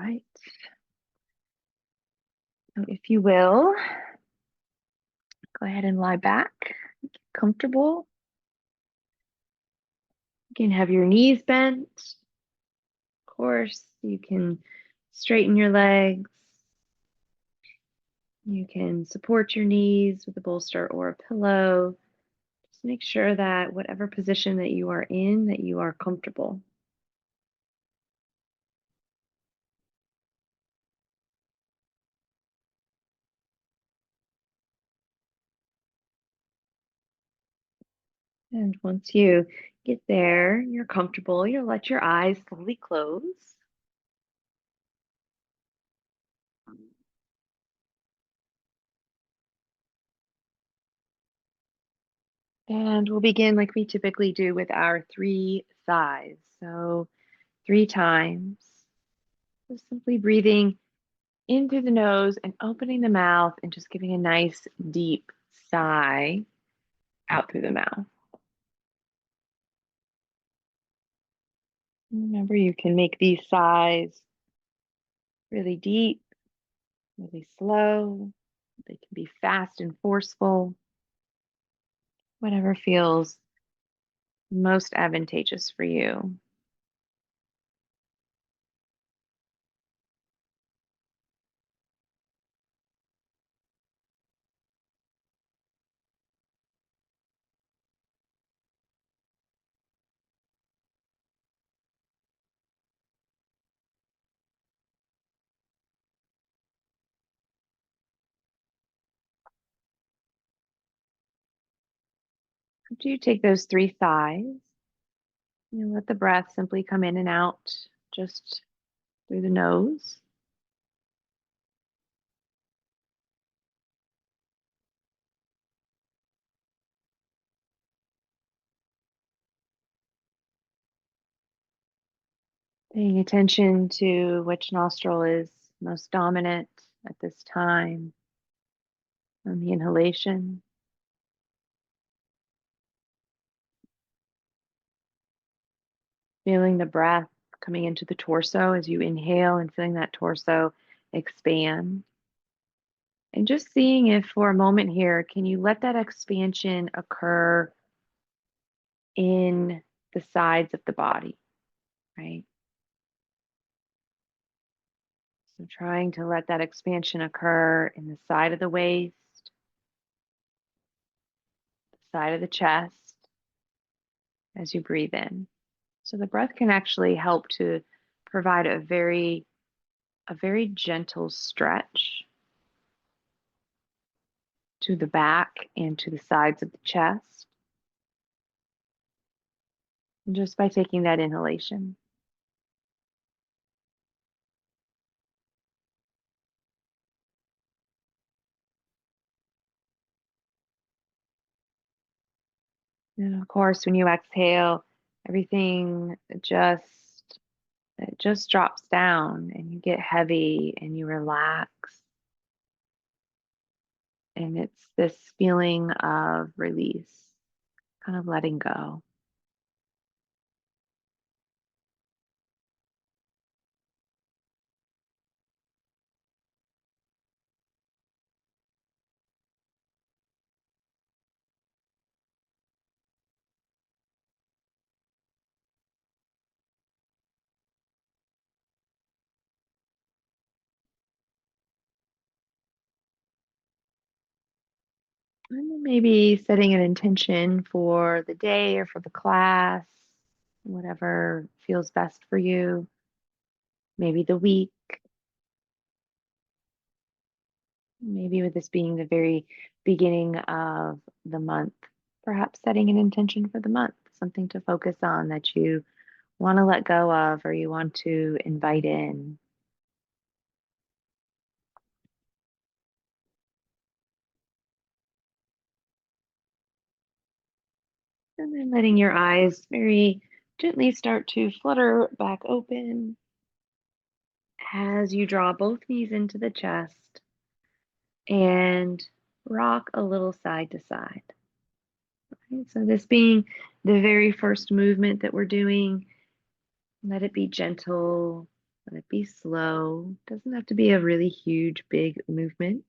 right. So if you will, go ahead and lie back, get comfortable. You can have your knees bent. Of course, you can straighten your legs. You can support your knees with a bolster or a pillow. Just make sure that whatever position that you are in, that you are comfortable. And once you get there, you're comfortable, you'll let your eyes slowly close. And we'll begin like we typically do with our 3 sighs. So 3 times, just simply breathing in through the nose and opening the mouth and just giving a nice deep sigh out through the mouth. Remember, you can make these sighs really deep, really slow. They can be fast and forceful, whatever feels most advantageous for you. After you take those 3 sighs, you let the breath simply come in and out just through the nose. Paying attention to which nostril is most dominant at this time on the inhalation. Feeling the breath coming into the torso as you inhale and feeling that torso expand. And just seeing if for a moment here, can you let that expansion occur in the sides of the body, right? So trying to let that expansion occur in the side of the waist, the side of the chest as you breathe in. So the breath can actually help to provide a very gentle stretch to the back and to the sides of the chest. And just by taking that inhalation. And of course, when you exhale, everything it just drops down and you get heavy and you relax. And it's this feeling of release, kind of letting go. And then maybe setting an intention for the day or for the class, whatever feels best for you. Maybe the week, maybe with this being the very beginning of the month, perhaps setting an intention for the month, something to focus on that you want to let go of or you want to invite in. And then letting your eyes very gently start to flutter back open as you draw both knees into the chest and rock a little side to side. Right? So, this being the very first movement that we're doing, let it be gentle, Let it be slow. Doesn't have to be a really huge, big movement.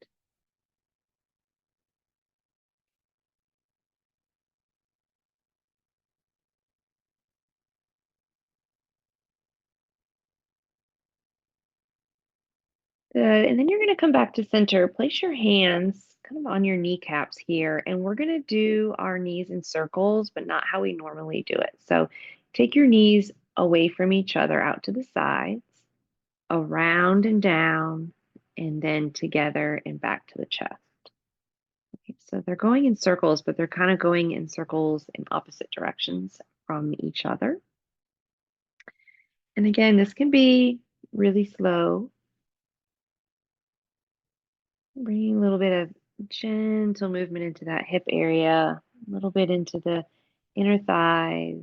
Good. And then you're going to come back to center. Place your hands kind of on your kneecaps here. And we're going to do our knees in circles, but not how we normally do it. So take your knees away from each other out to the sides, around and down, and then together and back to the chest. Okay, so they're going in circles, but they're kind of going in circles in opposite directions from each other. And again, this can be really slow. Bringing a little bit of gentle movement into that hip area, a little bit into the inner thighs.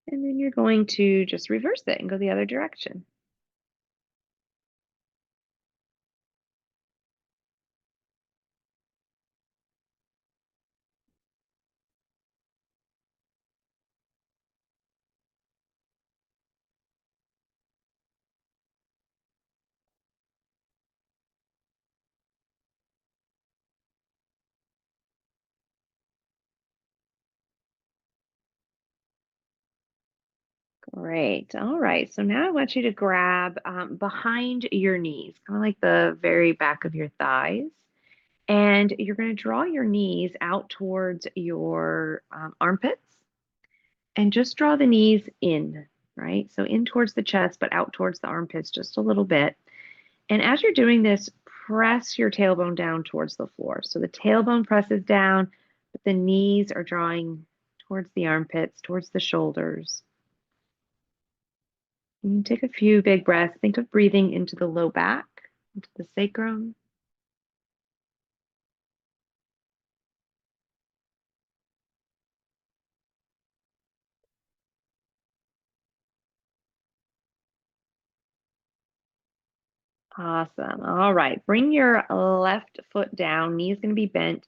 And then you're going to just reverse it and go the other direction. Great. All right. So now I want you to grab behind your knees, kind of like the very back of your thighs. And you're going to draw your knees out towards your armpits and just draw the knees in, right? So in towards the chest, but out towards the armpits just a little bit. And as you're doing this, press your tailbone down towards the floor. So the tailbone presses down, but the knees are drawing towards the armpits, towards the shoulders. And take a few big breaths. Think of breathing into the low back, into the sacrum. Awesome. All right. Bring your left foot down. Knee's going to be bent.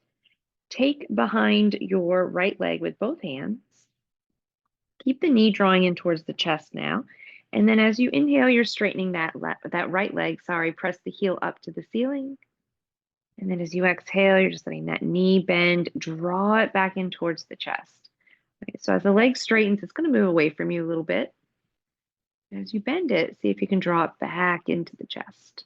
Take behind your right leg with both hands. Keep the knee drawing in towards the chest now. And then as you inhale, you're straightening that right leg. Sorry, press the heel up to the ceiling. And then as you exhale, you're just letting that knee bend, draw it back in towards the chest. Okay, so as the leg straightens, it's going to move away from you a little bit. As you bend it, see if you can draw it back into the chest.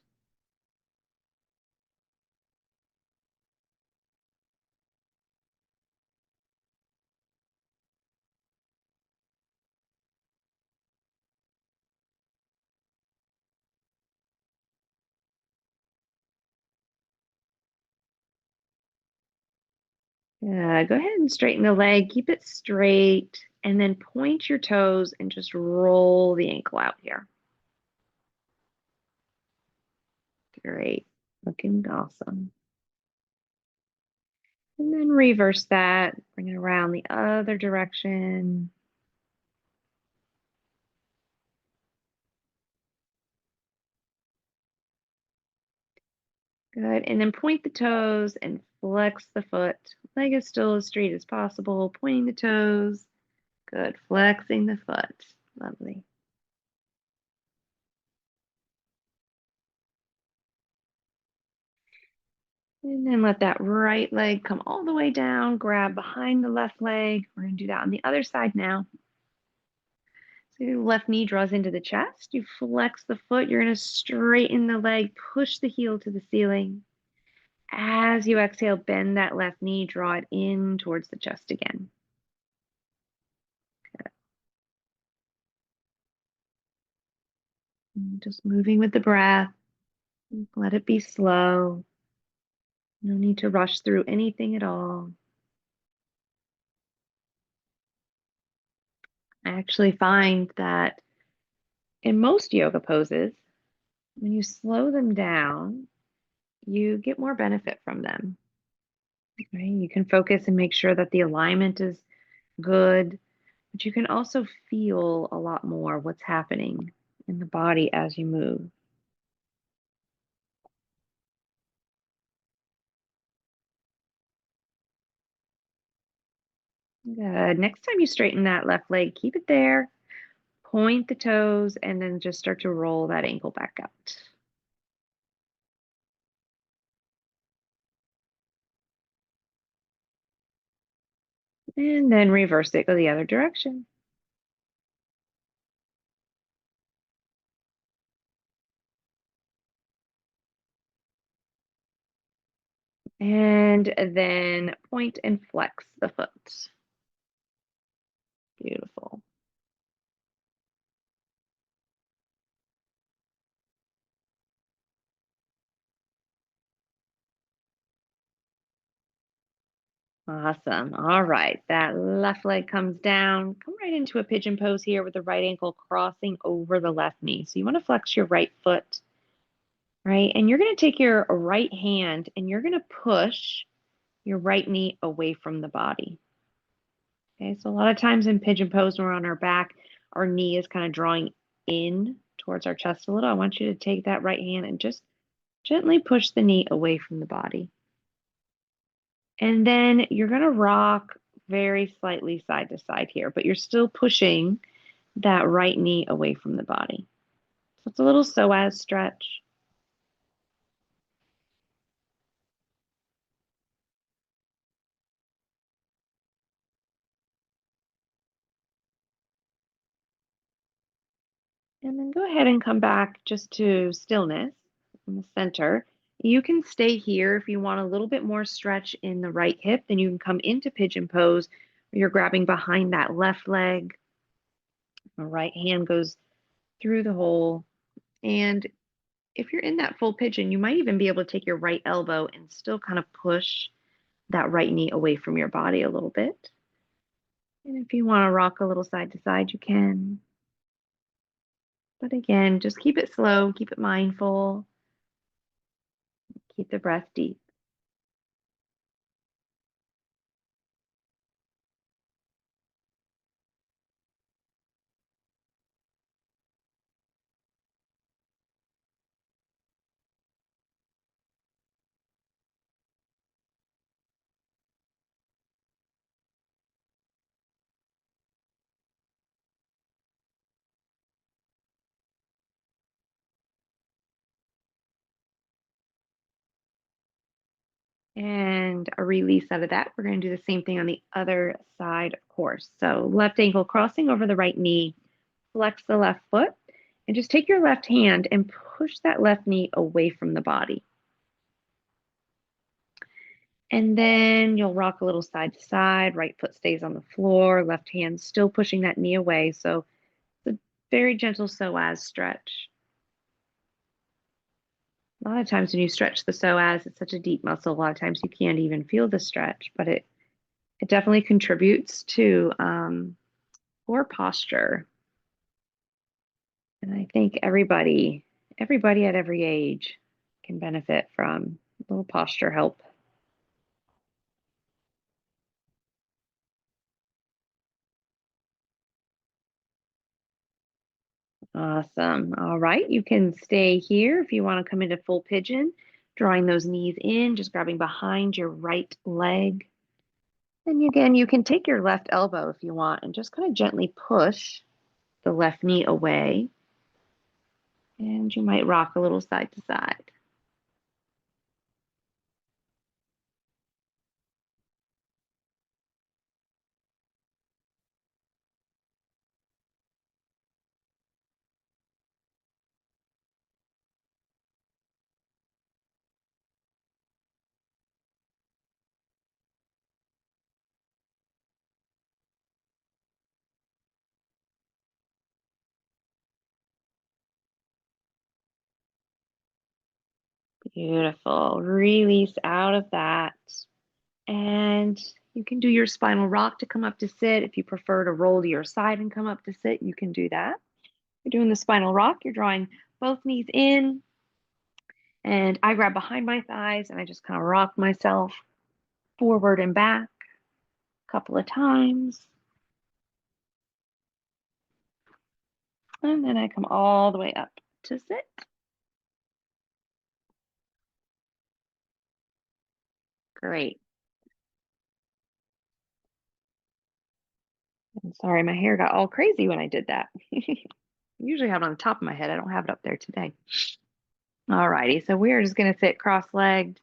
Go ahead and straighten the leg, keep it straight, and then point your toes and just roll the ankle out here. Great, looking awesome. And then reverse that, bring it around the other direction. Good. And then point the toes and flex the foot. Leg is still as straight as possible. Pointing the toes. Good. Flexing the foot. Lovely. And then let that right leg come all the way down. Grab behind the left leg. We're going to do that on the other side now. So your left knee draws into the chest. You flex the foot. You're going to straighten the leg. Push the heel to the ceiling. As you exhale, bend that left knee. Draw it in towards the chest again. Just moving with the breath. Let it be slow. No need to rush through anything at all. I actually find that in most yoga poses, when you slow them down, you get more benefit from them. Right? You can focus and make sure that the alignment is good, but you can also feel a lot more what's happening in the body as you move. Good. Next time you straighten that left leg, keep it there, point the toes, and then just start to roll that ankle back out. And then reverse it, go the other direction. And then point and flex the foot. Beautiful. Awesome. All right. That left leg comes down. Come right into a pigeon pose here with the right ankle crossing over the left knee. So you want to flex your right foot, right? And you're going to take your right hand and you're going to push your right knee away from the body. Okay. So a lot of times in pigeon pose, when we're on our back, our knee is kind of drawing in towards our chest a little. I want you to take that right hand and just gently push the knee away from the body. And then you're going to rock very slightly side to side here, but you're still pushing that right knee away from the body. So it's a little psoas stretch. And then go ahead and come back just to stillness in the center. You can stay here if you want a little bit more stretch in the right hip. Then you can come into pigeon pose where you're grabbing behind that left leg. The right hand goes through the hole. And if you're in that full pigeon, you might even be able to take your right elbow and still kind of push that right knee away from your body a little bit. And if you want to rock a little side to side, you can. But again, just keep it slow, keep it mindful, keep the breath deep. And a release out of that. We're going to do the same thing on the other side, of course. So left ankle crossing over the right knee, flex the left foot, and just take your left hand and push that left knee away from the body. And then you'll rock a little side to side. Right foot stays on the floor, left hand still pushing that knee away. So it's a very gentle psoas stretch. A lot of times when you stretch the psoas, it's such a deep muscle. A lot of times you can't even feel the stretch, but it definitely contributes to poor posture. And I think everybody at every age can benefit from a little posture help. Awesome. All right, you can stay here if you want to come into full pigeon, drawing those knees in, just grabbing behind your right leg. And again, you can take your left elbow if you want and just kind of gently push the left knee away. And you might rock a little side to side. Beautiful. Release out of that. And you can do your spinal rock to come up to sit. If you prefer to roll to your side and come up to sit, you can do that. You're doing the spinal rock. You're drawing both knees in. And I grab behind my thighs and I just kind of rock myself forward and back a couple of times. And then I come all the way up to sit. Great. I'm sorry, my hair got all crazy when I did that. Usually have it on the top of my head. I don't have it up there today. All righty, so we're just going to sit cross-legged.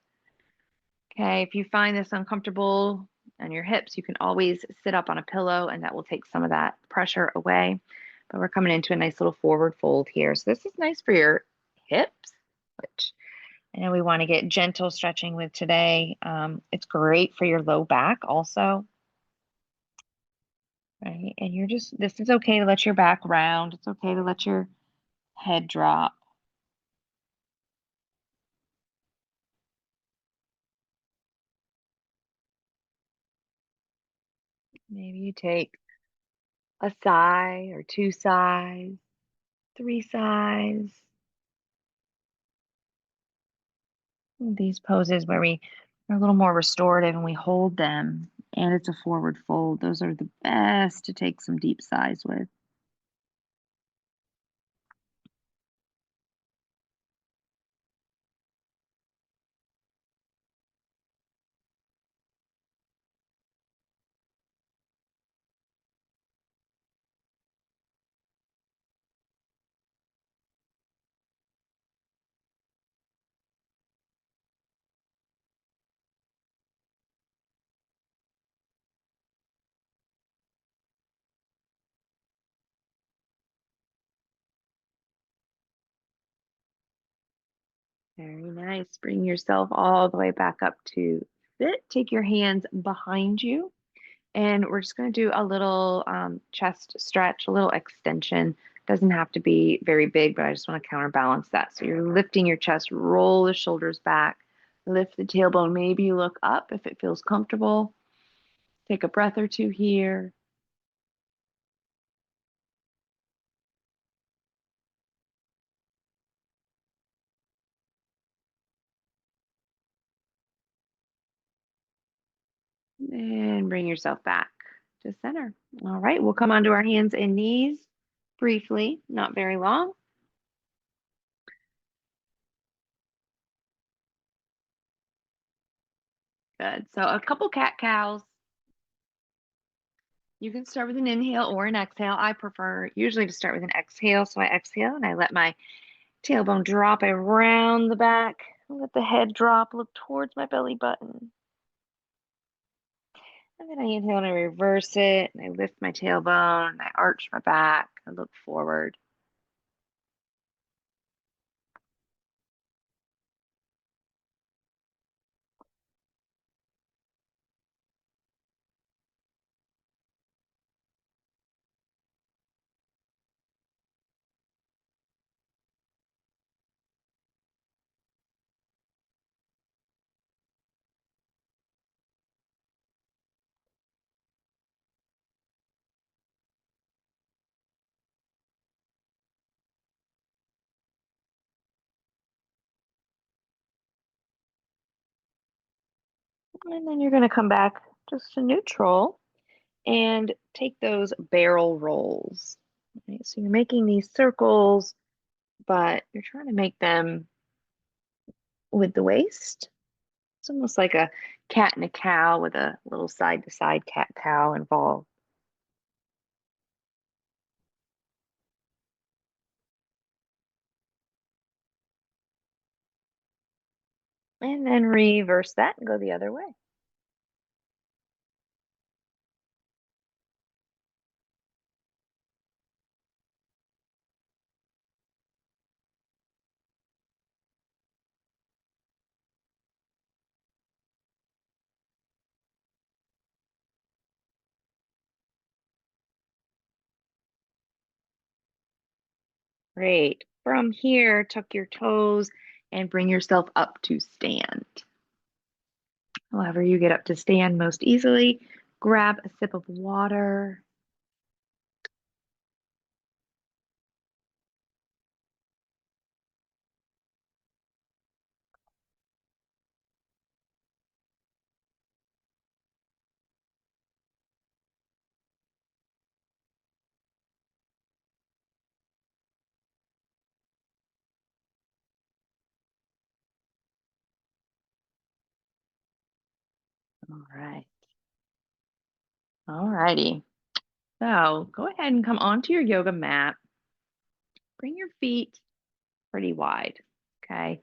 Okay, if you find this uncomfortable on your hips, you can always sit up on a pillow and that will take some of that pressure away. But we're coming into a nice little forward fold here. So this is nice for your hips, which I know we want to get gentle stretching with today. It's great for your low back also, right? And this is okay to let your back round. It's okay to let your head drop. Maybe you take a sigh or two sighs, three sighs. These poses where we are a little more restorative and we hold them and it's a forward fold. Those are the best to take some deep sighs with. Very nice. Bring yourself all the way back up to sit. Take your hands behind you. And we're just going to do a little chest stretch, a little extension. Doesn't have to be very big, but I just want to counterbalance that. So you're lifting your chest, roll the shoulders back, lift the tailbone. Maybe you look up if it feels comfortable. Take a breath or two here. And bring yourself back to center. All right, we'll come onto our hands and knees briefly, not very long. Good. So a couple cat cows. You can start with an inhale or an exhale. I prefer usually to start with an exhale. So I exhale and I let my tailbone drop around the back. Let the head drop, look towards my belly button. And then I inhale and I reverse it. And I lift my tailbone and I arch my back. I look forward. And then you're going to come back just to neutral and take those barrel rolls. Right? So you're making these circles, but you're trying to make them with the waist. It's almost like a cat and a cow with a little side to side cat cow involved. And then reverse that and go the other way. Great. From here, tuck your toes and bring yourself up to stand. However, you get up to stand most easily, grab a sip of water. All right. All righty. So go ahead and come onto your yoga mat. Bring your feet pretty wide, okay?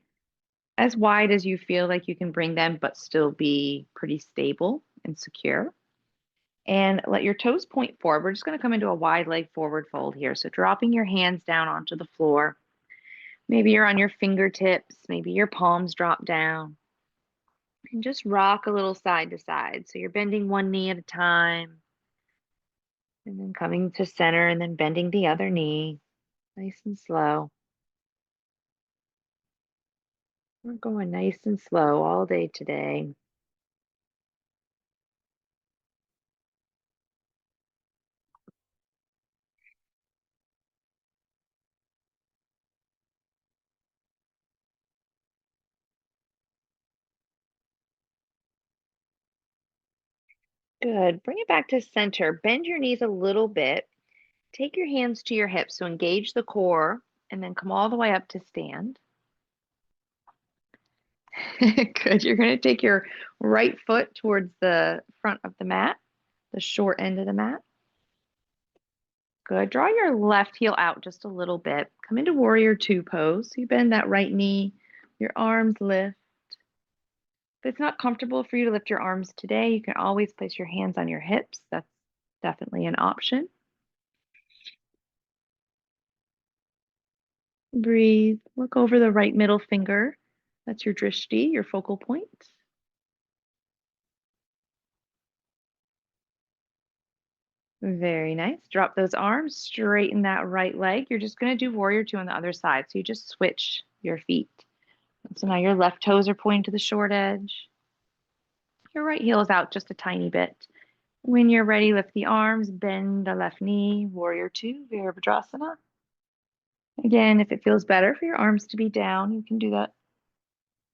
As wide as you feel like you can bring them, but still be pretty stable and secure. And let your toes point forward. We're just going to come into a wide leg forward fold here. So dropping your hands down onto the floor. Maybe you're on your fingertips, maybe your palms drop down. And just rock a little side to side. So you're bending one knee at a time, and then coming to center, and then bending the other knee, nice and slow. We're going nice and slow all day today. Good. Bring it back to center. Bend your knees a little bit. Take your hands to your hips. So engage the core and then come all the way up to stand. Good. You're going to take your right foot towards the front of the mat, the short end of the mat. Good. Draw your left heel out just a little bit. Come into warrior two pose. So you bend that right knee, your arms lift. If it's not comfortable for you to lift your arms today, you can always place your hands on your hips. That's definitely an option. Breathe. Look over the right middle finger. That's your drishti, your focal point. Very nice. Drop those arms, straighten that right leg. You're just going to do warrior two on the other side. So you just switch your feet. So now your left toes are pointing to the short edge. Your right heel is out just a tiny bit. When you're ready, lift the arms, bend the left knee, warrior two, Virabhadrasana. Again, if it feels better for your arms to be down, you can do that,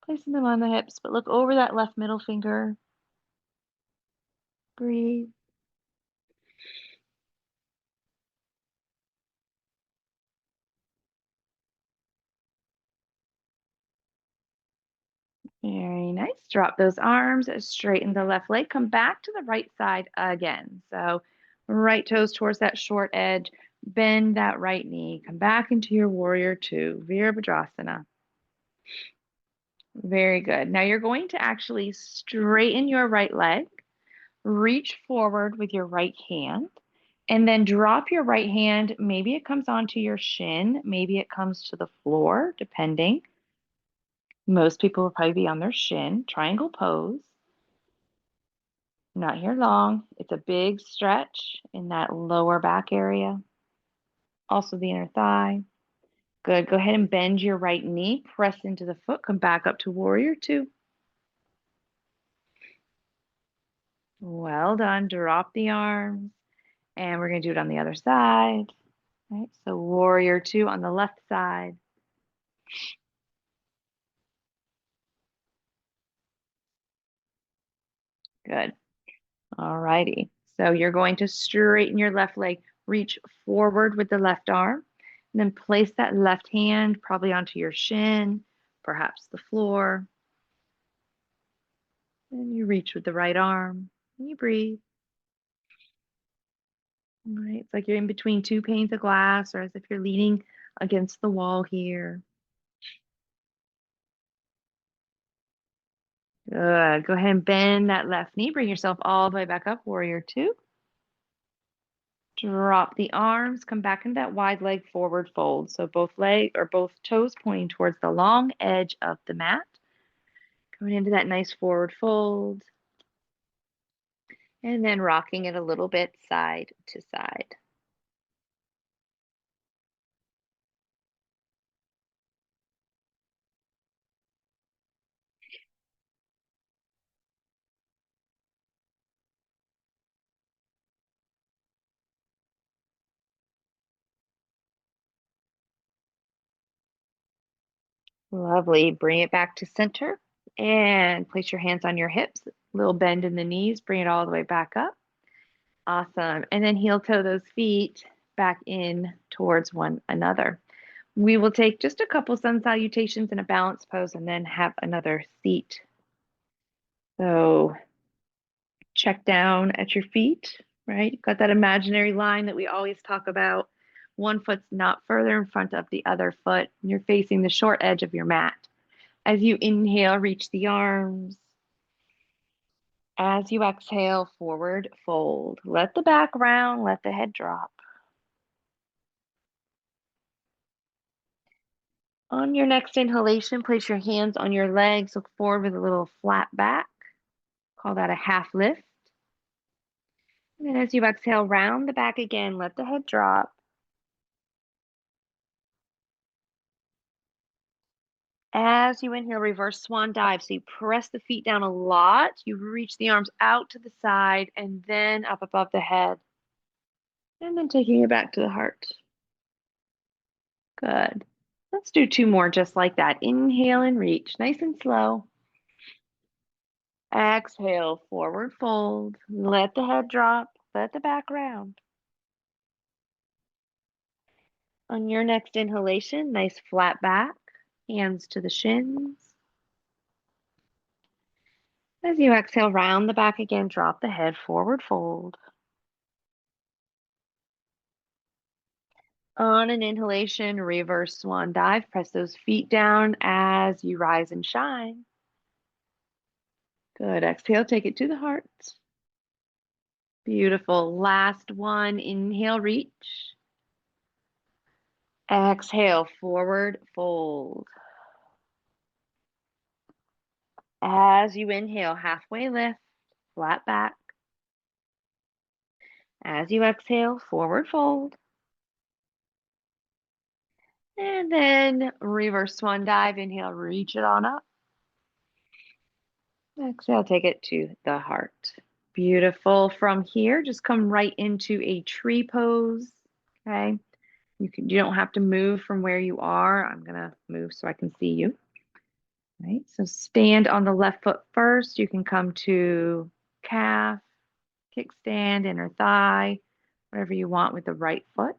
placing them on the hips, but look over that left middle finger. Breathe. Very nice. Drop those arms, straighten the left leg, come back to the right side again. So right toes towards that short edge, bend that right knee, come back into your warrior two, Virabhadrasana. Very good. Now you're going to actually straighten your right leg, reach forward with your right hand, and then drop your right hand. Maybe it comes onto your shin, maybe it comes to the floor, depending. Most people will probably be on their shin, triangle pose. Not here long. It's a big stretch in that lower back area, also the inner thigh. Good. Go ahead and bend your right knee, press into the foot, come back up to warrior two. Well done. Drop the arms. And we're going to do it on the other side. Right? So warrior two on the left side. Good. All righty. So you're going to straighten your left leg, reach forward with the left arm, and then place that left hand probably onto your shin, perhaps the floor. And you reach with the right arm and you breathe. All right. It's like you're in between two panes of glass or as if you're leaning against the wall here. Good. Go ahead and bend that left knee. Bring yourself all the way back up, warrior two. Drop the arms, come back into that wide leg forward fold. So both leg or both toes pointing towards the long edge of the mat. Coming into that nice forward fold. And then rocking it a little bit side to side. Lovely. Bring it back to center and place your hands on your hips. Little bend in the knees. Bring it all the way back up. Awesome. And then heel toe those feet back in towards one another. We will take just a couple sun salutations in a balanced pose and then have another seat. So check down at your feet right? You've got that imaginary line that we always talk about. One foot's not further in front of the other foot. And you're facing the short edge of your mat. As you inhale, reach the arms. As you exhale, forward fold. Let the back round, let the head drop. On your next inhalation, place your hands on your legs, look forward with a little flat back. Call that a half lift. And then as you exhale, round the back again, let the head drop. As you inhale, reverse swan dive. So you press the feet down a lot, you reach the arms out to the side and then up above the head. And then taking it back to the heart. Good. Let's do two more just like that. Inhale and reach, nice and slow. Exhale, forward fold. Let the head drop, let the back round. On your next inhalation, nice flat back, hands to the shins. As you exhale, round the back again, drop the head, forward fold. On an inhalation, reverse swan dive. Press those feet down as you rise and shine. Good. Exhale, take it to the heart. Beautiful. Last one. Inhale, reach. Exhale, forward fold. As you inhale, halfway lift, flat back. As you exhale, forward fold. And then reverse swan dive. Inhale, reach it on up. Exhale, take it to the heart. Beautiful. From here, just come right into a tree pose. Okay. You don't have to move from where you are. I'm gonna move so I can see you. Right. So stand on the left foot first. You can come to calf, kickstand, inner thigh, whatever you want with the right foot.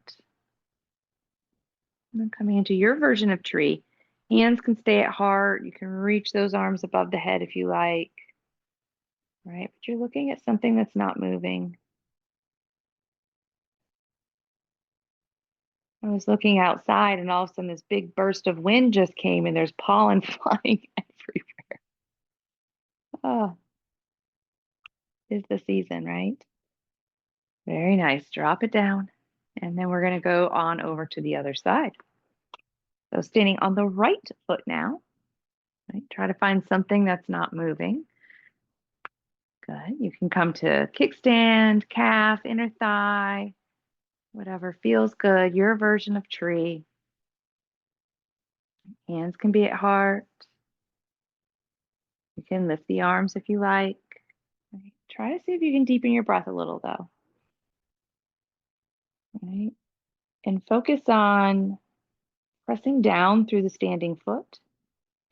And then coming into your version of tree. Hands can stay at heart. You can reach those arms above the head if you like. Right, but you're looking at something that's not moving. I was looking outside and all of a sudden this big burst of wind just came and there's pollen flying everywhere. Oh, is the season, right? Very nice. Drop it down. And then we're going to go on over to the other side. So standing on the right foot now, right? Try to find something that's not moving. Good. You can come to kickstand, calf, inner thigh, whatever feels good, your version of tree. Hands can be at heart. You can lift the arms if you like. Right. Try to see if you can deepen your breath a little though. Right. And focus on pressing down through the standing foot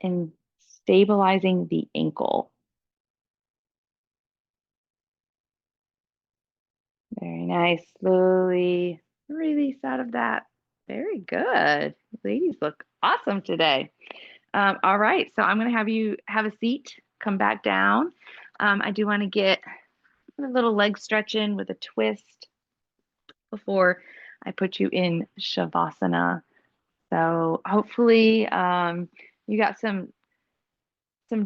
and stabilizing the ankle. Very nice. Slowly release out of that. Very good. Ladies look awesome today. All right. So I'm going to have you have a seat, come back down. I do want to get a little leg stretch in with a twist before I put you in Shavasana. So hopefully you got some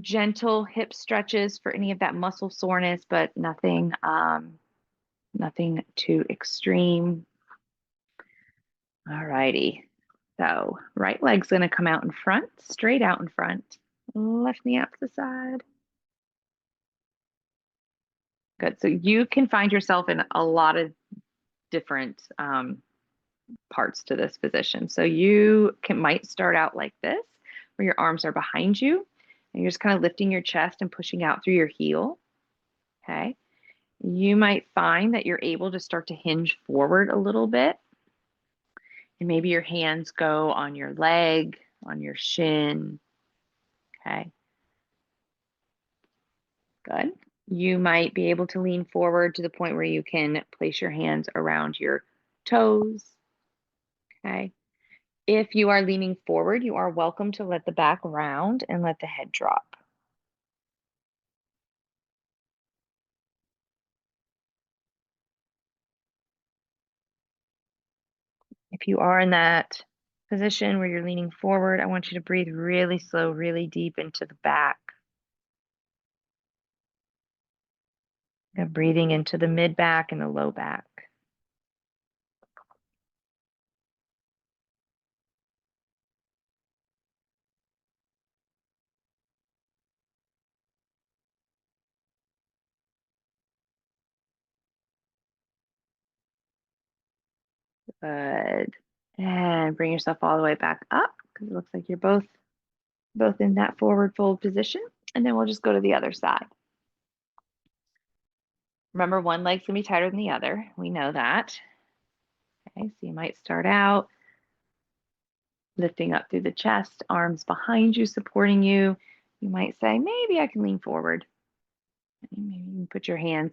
gentle hip stretches for any of that muscle soreness, but nothing too extreme. All righty. So right leg's going to come out in front, straight out in front. Left knee out to the side. Good. So you can find yourself in a lot of different parts to this position. So you might start out like this, where your arms are behind you, and you're just kind of lifting your chest and pushing out through your heel. Okay. You might find that you're able to start to hinge forward a little bit. And maybe your hands go on your leg, on your shin. Okay. Good. You might be able to lean forward to the point where you can place your hands around your toes. Okay. If you are leaning forward, you are welcome to let the back round and let the head drop. If you are in that position where you're leaning forward, I want you to breathe really slow, really deep into the back. Breathing into the mid back and the low back. Good. And bring yourself all the way back up because it looks like you're both in that forward fold position. And then we'll just go to the other side. Remember, one leg's gonna be tighter than the other. We know that. Okay, so you might start out lifting up through the chest, arms behind you, supporting you. You might say, maybe I can lean forward. Maybe you can put your hands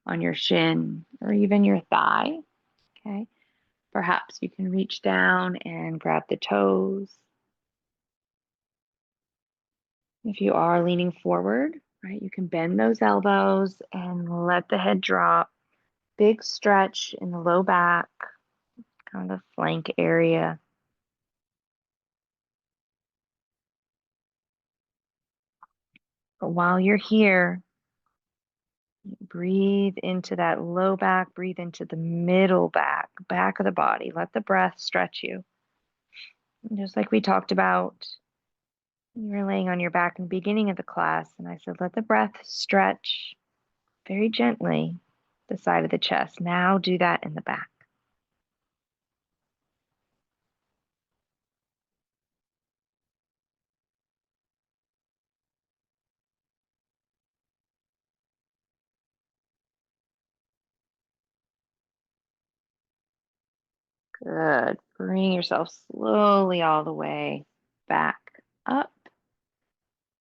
on your shin or even your thigh. Okay. Perhaps you can reach down and grab the toes. If you are leaning forward, right, you can bend those elbows and let the head drop. Big stretch in the low back, kind of the flank area. But while you're here, breathe into that low back, breathe into the middle back, back of the body. Let the breath stretch you. And just like we talked about, you were laying on your back in the beginning of the class, and I said, let the breath stretch very gently the side of the chest. Now do that in the back. Good. Bring yourself slowly all the way back up.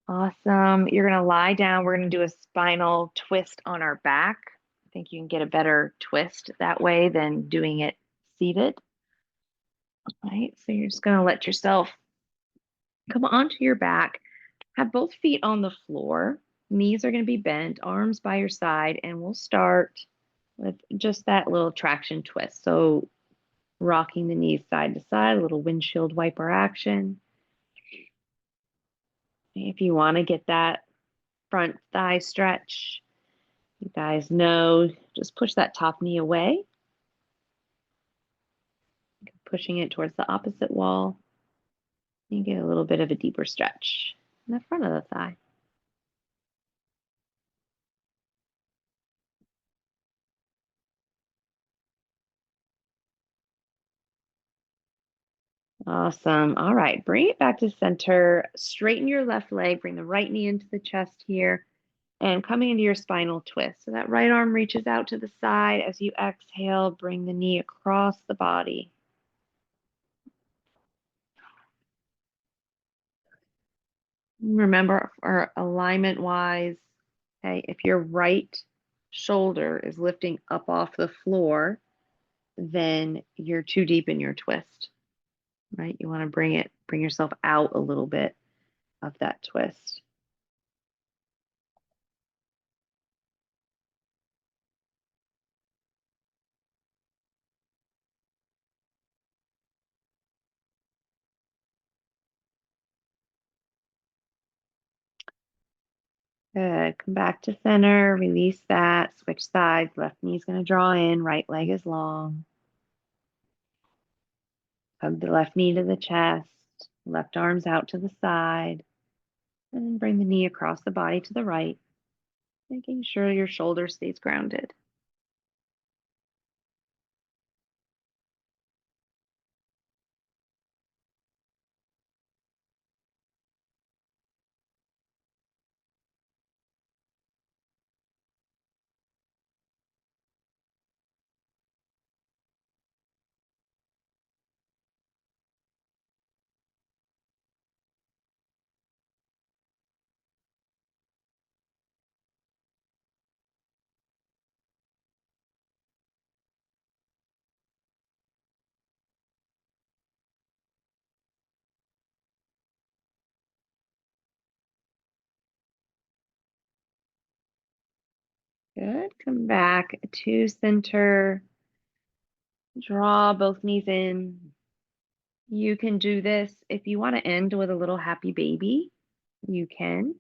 Awesome. You're going to lie down. We're going to do a spinal twist on our back. I think you can get a better twist that way than doing it seated. All right. So you're just going to let yourself come onto your back. Have both feet on the floor. Knees are going to be bent, arms by your side, and we'll start with just that little traction twist. So rocking the knees side to side, a little windshield wiper action. If you want to get that front thigh stretch, you guys know, just push that top knee away, pushing it towards the opposite wall. You get a little bit of a deeper stretch in the front of the thigh. Awesome. All right, bring it back to center. Straighten your left leg. Bring the right knee into the chest here and coming into your spinal twist. So that right arm reaches out to the side. As you exhale, bring the knee across the body. Remember, for alignment wise, okay, if your right shoulder is lifting up off the floor, then you're too deep in your twist, right? You want to bring yourself out a little bit of that twist. Good. Come back to center, release that, switch sides. Left knee's going to draw in, right leg is long. Hug the left knee to the chest, left arms out to the side, and then bring the knee across the body to the right, making sure your shoulder stays grounded. Good. Come back to center. Draw both knees in. You can do this if you want to end with a little happy baby. You can.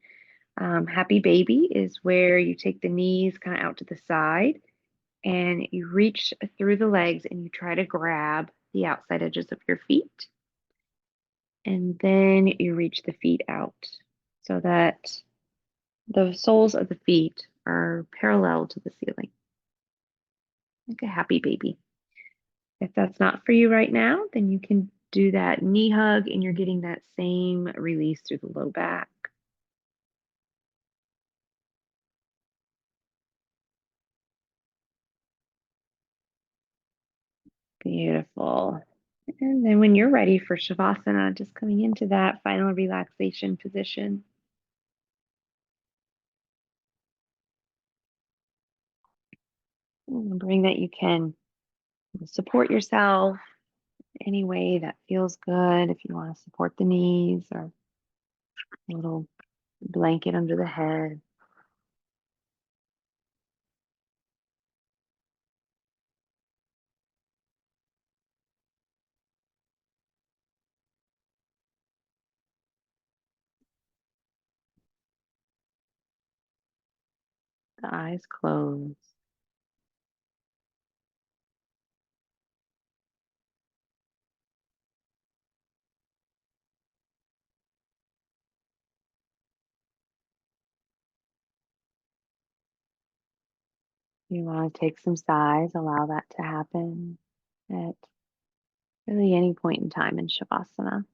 Happy baby is where you take the knees kind of out to the side and you reach through the legs and you try to grab the outside edges of your feet. And then you reach the feet out so that the soles of the feet are parallel to the ceiling, like a happy baby. If that's not for you right now, then you can do that knee hug and you're getting that same release through the low back. Beautiful. And then when you're ready for Shavasana, just coming into that final relaxation position. Remembering that you can support yourself any way that feels good. If you want to support the knees or a little blanket under the head. The eyes closed. You want to take some sighs, allow that to happen at really any point in time in Shavasana.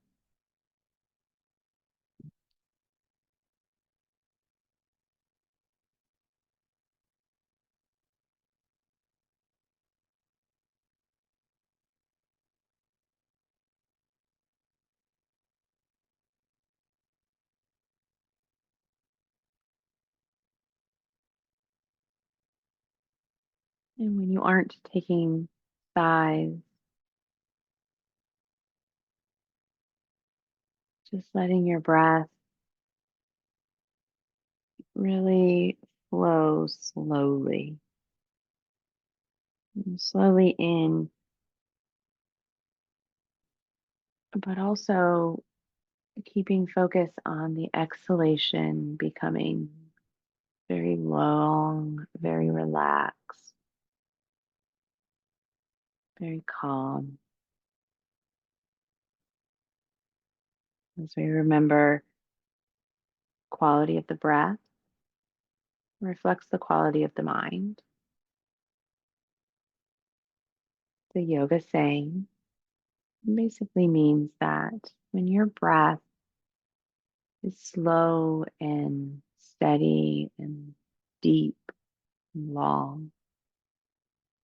And when you aren't taking sighs, just letting your breath really flow slowly. Slowly in, but also keeping focus on the exhalation becoming very long, very relaxed, very calm. As we remember, quality of the breath reflects the quality of the mind. The yoga saying basically means that when your breath is slow and steady and deep and long,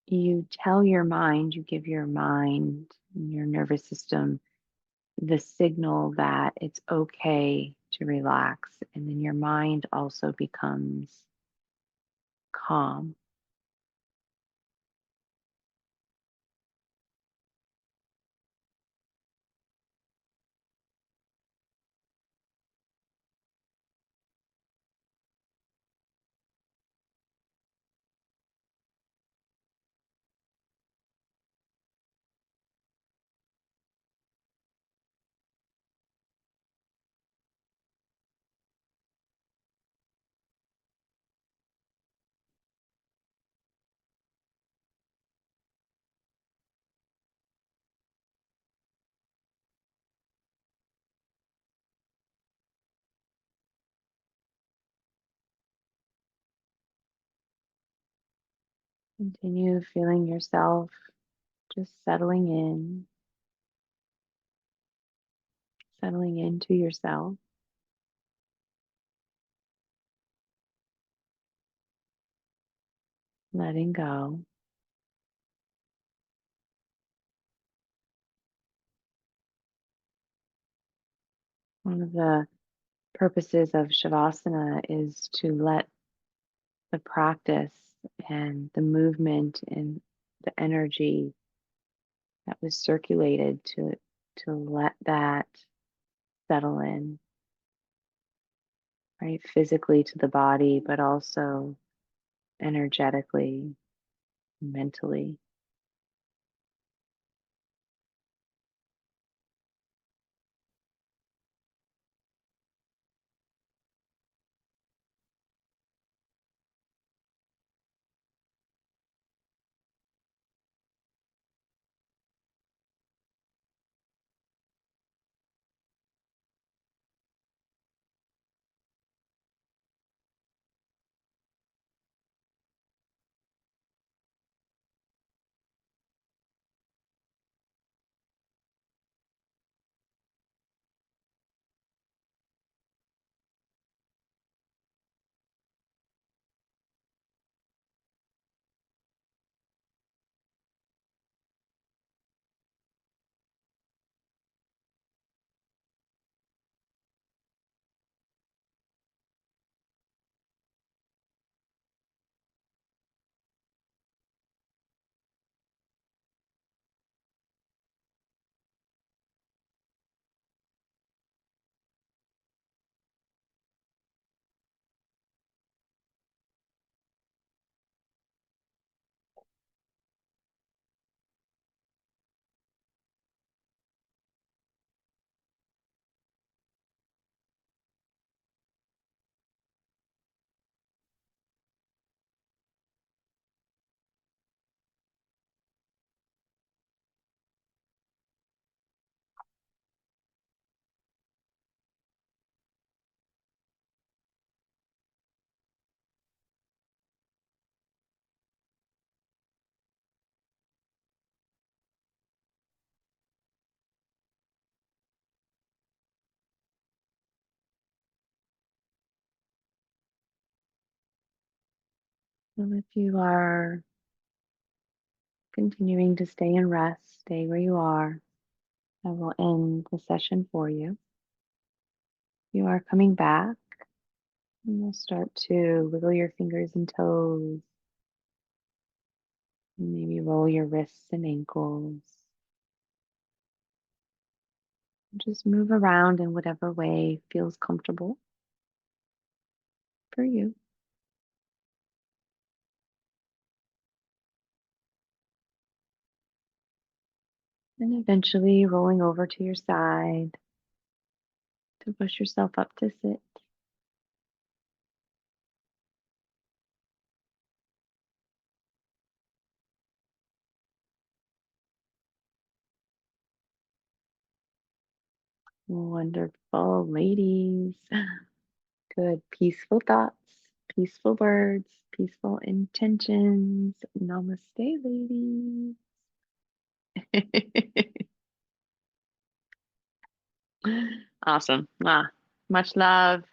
you tell your mind, you give your mind and your nervous system the signal that it's okay to relax. And then your mind also becomes calm. Continue feeling yourself just settling into yourself, letting go. One of the purposes of Shavasana is to let the practice and the movement and the energy that was circulated to let that settle in, right? Physically to the body, but also energetically, mentally. And if you are continuing to stay in rest, stay where you are. I will end the session for you. You are coming back, and we'll start to wiggle your fingers and toes, and maybe roll your wrists and ankles. Just move around in whatever way feels comfortable for you. And eventually rolling over to your side to push yourself up to sit. Wonderful, ladies. Good, peaceful thoughts, peaceful words, peaceful intentions. Namaste, ladies. Awesome. Much love.